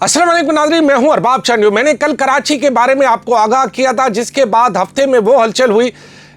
अस्सलाम वालेकुम नाज़रीन, मैं हूं अरबाब चंद। मैंने कल कराची के बारे में आपको आगाह किया था, जिसके बाद हफ्ते में वो हलचल हुई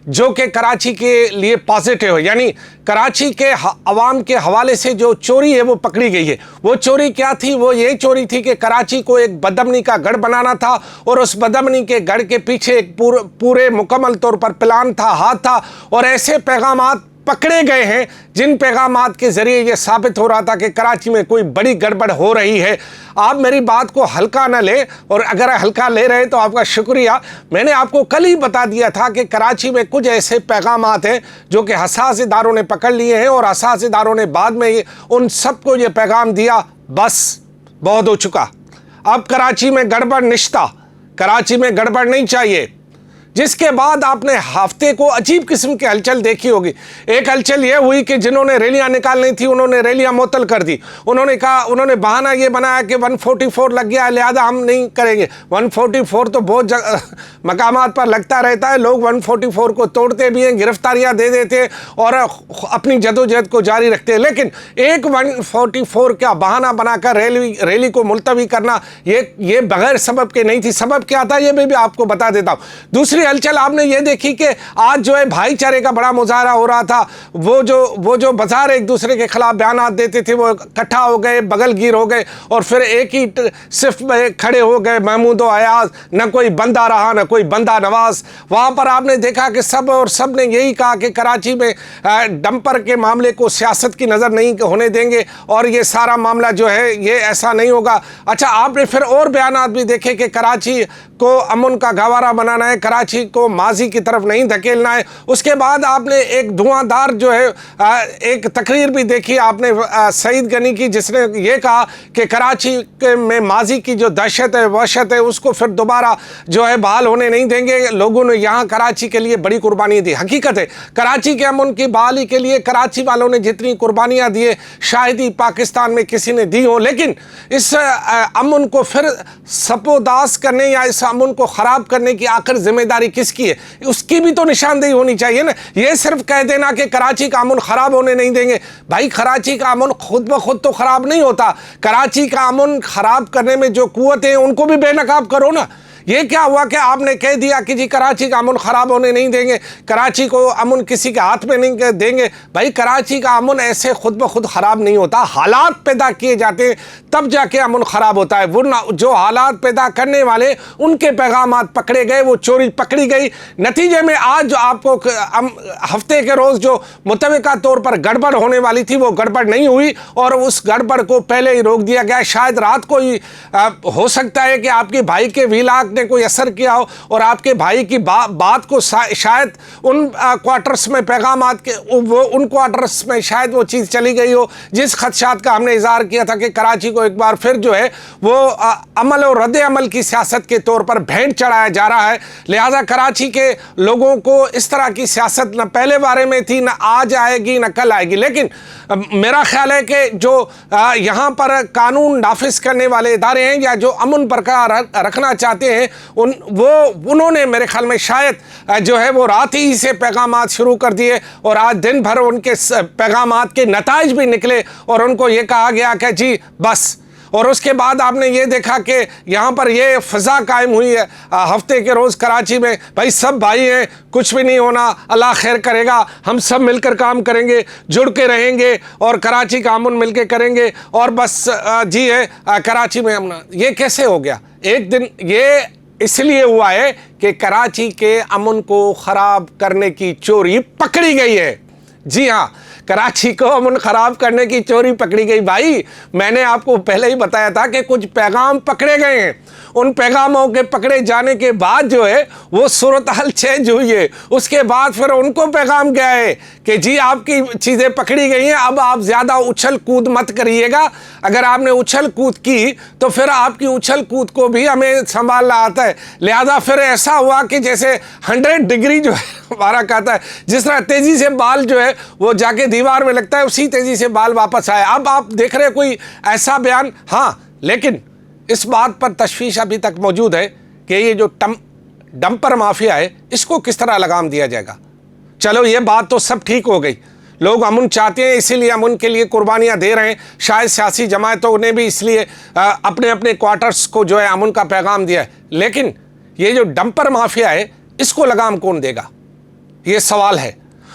जो कि कराची के लिए पॉजिटिव है। यानी कराची के अवाम के हवाले से जो चोरी है वो पकड़ी गई है। वो चोरी क्या थी? वो यही चोरी थी कि कराची को एक बदअमनी का गढ़ बनाना था और उस बदअमनी के गढ़ के पीछे एक पूरे मुकम्मल तौर पर प्लान था, हाथ था, और ऐसे पैगामात पकड़े गए हैं जिन पैगामात के ज़रिए ये साबित हो रहा था कि कराची में कोई बड़ी गड़बड़ हो रही है। आप मेरी बात को हल्का न लें, और अगर हल्का ले रहे हैं तो आपका शुक्रिया। मैंने आपको कल ही बता दिया था कि कराची में कुछ ऐसे पैगामात हैं जो कि हसास इदारों ने पकड़ लिए हैं, और हसास इदारों ने बाद में उन सबको ये पैगाम दिया, बस बहुत हो चुका, अब कराची में गड़बड़ निश्ता, कराची में गड़बड़ नहीं चाहिए। जिसके बाद आपने हफ्ते को अजीब किस्म की हलचल देखी होगी। एक हलचल ये हुई कि जिन्होंने रैलियां निकालनी थी उन्होंने रैलियां मुअत्तल कर दी। उन्होंने कहा, उन्होंने बहाना ये बनाया कि 144 लग गया है लिहाजा हम नहीं करेंगे। 144 तो बहुत मकामात पर लगता रहता है, लोग 144 को तोड़ते भी हैं, गिरफ्तारियां दे देते हैं और अपनी जदोजहद को जारी रखते हैं। लेकिन एक 144 का बहाना बनाकर रैली को मुलतवी करना ये बगैर सबब के नहीं थी। सबब क्या था ये मैं भी आपको बता देता हूँ। दूसरी हलचल आपने ये देखी कि आज जो है भाईचारे का बड़ा मुजाहरा हो रहा था। वो जो बाजार एक दूसरे के खिलाफ बयानात देते थे वो इकट्ठा हो गए, बगलगीर हो गए, और फिर एक ही सिर्फ में खड़े हो गए महमूद और अयाज। न कोई बंदा रहा न कोई बंदा नवाज। वहाँ पर आपने देखा कि सब ने यही कहा कि कराची में डंपर के मामले को सियासत की नज़र नहीं होने देंगे और ये सारा मामला जो है ये ऐसा नहीं होगा। अच्छा, आपने फिर और बयानात भी देखे कि कराची को अमन का गवारा बनाना है, कराची को माजी की तरफ नहीं धकेलना है। उसके बाद आपने एक धुआंधार जो है एक तकरीर भी देखी आपने सईद गनी की, जिसने ये कहा कि कराची में माजी की जो दहशत है, वहशत है, उसको फिर दोबारा जो है बहाल होने नहीं देंगे। लोगों ने यहाँ कराची के लिए बड़ी कुर्बानी दी। हकीकत है कराची के अमन की बहाली के लिए कराची वालों ने जितनी कुर्बानियाँ दी शायद ही पाकिस्तान में किसी ने दी हो, लेकिन इस अमन को फिर सपोदास करने या इस अमन को ख़राब करने की आखिर जिम्मेदारी किसकी है? उसकी भी तो निशानदेही होनी चाहिए ना। ये सिर्फ कह देना कि कराची का अमन ख़राब होने नहीं देंगे। भाई, कराची का अमन खुद ब खुद तो ख़राब नहीं होता। कराची का अमन ख़राब करने में जो कुव्वतें हैं उनको भी बेनकाब करो ना। ये क्या हुआ कि आपने कह दिया कि जी कराची का अमन ख़राब होने नहीं देंगे, कराची को अमन किसी के हाथ में नहीं देंगे। भाई, कराची का अमन ऐसे खुद ब खुद ख़राब नहीं होता, हालात पैदा किए जाते हैं तब जाके अमन ख़राब होता है। वो जो हालात पैदा करने वाले उनके पैगामात पकड़े गए, वो चोरी पकड़ी गई। नतीजे में आज आपको हफ्ते के रोज़ जो मुतवक्का तौर पर गड़बड़ होने वाली थी वो गड़बड़ नहीं हुई, और उस गड़बड़ को पहले ही रोक दिया गया। शायद रात को ही हो सकता है कि आपके भाई के व्लॉग ने कोई असर किया हो और आपके भाई की बात को शायद उन क्वार्टर्स में पैगामात के उन क्वार्टर्स में शायद वो चीज़ चली गई हो जिस खदशात का हमने इज़हार किया था कि कराची को एक बार फिर जो है वो अमल और रद्द अमल की सियासत के तौर पर भेंट चढ़ाया जा रहा है। लिहाजा कराची के लोगों को इस तरह की सियासत न पहले बारे में थी, न आज आएगी, न कल आएगी। लेकिन मेरा ख्याल है कि जो यहाँ पर कानून नाफिज करने वाले इदारे हैं या जो अमन बरकरार रखना चाहते हैं उन्होंने मेरे ख्याल में शायद जो है वो रात ही से पैगामात शुरू कर दिए, और आज दिन भर उनके पैगामात के नताइज भी निकले और उनको ये कहा गया कि जी बस। और उसके बाद आपने ये देखा कि यहाँ पर ये फ़ज़ा कायम हुई है हफ्ते के रोज़ कराची में। भाई, सब भाई हैं, कुछ भी नहीं होना, अल्लाह खैर करेगा, हम सब मिलकर काम करेंगे, जुड़ के रहेंगे और कराची का अमन मिल के करेंगे, और बस जी है कराची में अमन। ये कैसे हो गया? एक दिन ये इसलिए हुआ है कि कराची के अमन को ख़राब करने की चोरी पकड़ी गई है। जी हाँ, कराची को अमन ख़राब करने की चोरी पकड़ी गई। भाई, मैंने आपको पहले ही बताया था कि कुछ पैगाम पकड़े गए हैं। उन पैगामों के पकड़े जाने के बाद जो है वो सूरत हाल चेंज हुई है। उसके बाद फिर उनको पैगाम गया है कि जी आपकी चीज़ें पकड़ी गई हैं, अब आप ज़्यादा उछल कूद मत करिएगा। अगर आपने उछल कूद की तो फिर आपकी उछल कूद को भी हमें संभालना आता है। लिहाजा फिर ऐसा हुआ कि जैसे 100 डिग्री जो है हमारा कहता है, जिस तरह तेज़ी से बाल जो है वो जाके दीवार में लगता है, उसी तेज़ी से बाल वापस आए। अब आप देख रहे कोई ऐसा बयान, हाँ, लेकिन इस बात पर तशवीश अभी तक मौजूद है कि ये जो डंपर माफिया है इसको किस तरह लगाम दिया जाएगा। चलो, ये बात तो सब ठीक हो गई, لوگ امن چاہتے ہیں، اسی لیے امن کے لیے قربانیاں دے رہے ہیں. شاید سیاسی جماعتوں نے بھی اس لیے اپنے اپنے کوارٹرز کو جو ہے امن کا پیغام دیا ہے. لیکن یہ جو ڈمپر مافیا ہے اس کو لگام کون دے گا، یہ سوال ہے.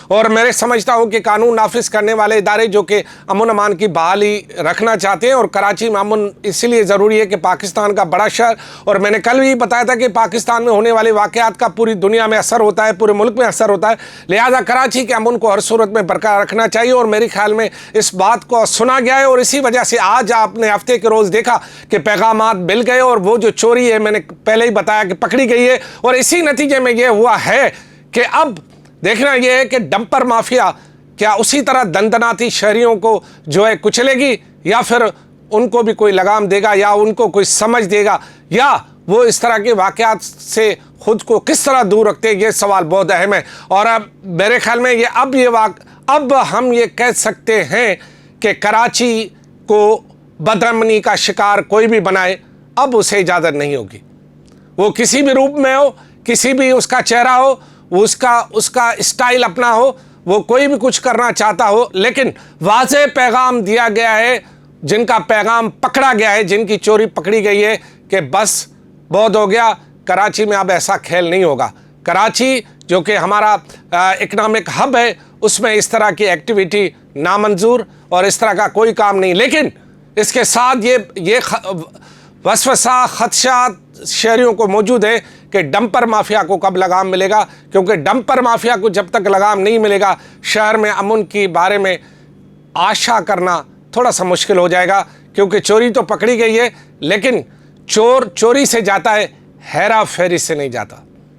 اور میں سمجھتا ہوں کہ قانون نافذ کرنے والے ادارے جو کہ امن امان کی بحالی رکھنا چاہتے ہیں، اور کراچی میں امن اس لیے ضروری ہے کہ پاکستان کا بڑا شہر، اور میں نے کل بھی بتایا تھا کہ پاکستان میں ہونے والے واقعات کا پوری دنیا میں اثر ہوتا ہے، پورے ملک میں اثر ہوتا ہے. لہذا کراچی کے امن کو ہر صورت میں برقرار رکھنا چاہیے، اور میرے خیال میں اس بات کو سنا گیا ہے. اور اسی وجہ سے آج آپ نے ہفتے کے روز دیکھا کہ پیغامات مل گئے، اور وہ جو چوری ہے میں نے پہلے ہی بتایا کہ پکڑی گئی ہے. اور اسی نتیجے میں یہ ہوا ہے کہ اب دیکھنا یہ ہے کہ ڈمپر مافیا کیا اسی طرح دندناتی شہریوں کو جو ہے کچلے گی، یا پھر ان کو بھی کوئی لگام دے گا، یا ان کو کوئی سمجھ دے گا، یا وہ اس طرح کے واقعات سے خود کو کس طرح دور رکھتے ہیں. یہ سوال بہت اہم ہے. اور اب میرے خیال میں اب ہم یہ کہہ سکتے ہیں کہ کراچی کو بدامنی کا شکار کوئی بھی بنائے، اب اسے اجازت نہیں ہوگی. وہ کسی بھی روپ میں ہو، کسی بھی اس کا چہرہ ہو، اس کا اسٹائل اپنا ہو، وہ کوئی بھی کچھ کرنا چاہتا ہو. لیکن واضح پیغام دیا گیا ہے، جن کا پیغام پکڑا گیا ہے، جن کی چوری پکڑی گئی ہے کہ بس بہت ہو گیا، کراچی میں اب ایسا کھیل نہیں ہوگا. کراچی جو کہ ہمارا اکنامک ہب ہے، اس میں اس طرح کی ایکٹیویٹی نامنظور، اور اس طرح کا کوئی کام نہیں. لیکن اس کے ساتھ یہ وسوسہ، خدشات شہریوں کو موجود ہے کہ ڈمپر مافیا کو کب لگام ملے گا. کیونکہ ڈمپر مافیا کو جب تک لگام نہیں ملے گا، شہر میں امن کی بارے میں آشا کرنا تھوڑا سا مشکل ہو جائے گا. کیونکہ چوری تو پکڑی گئی ہے، لیکن چور چوری سے جاتا ہے، ہیرا پھیری سے نہیں جاتا.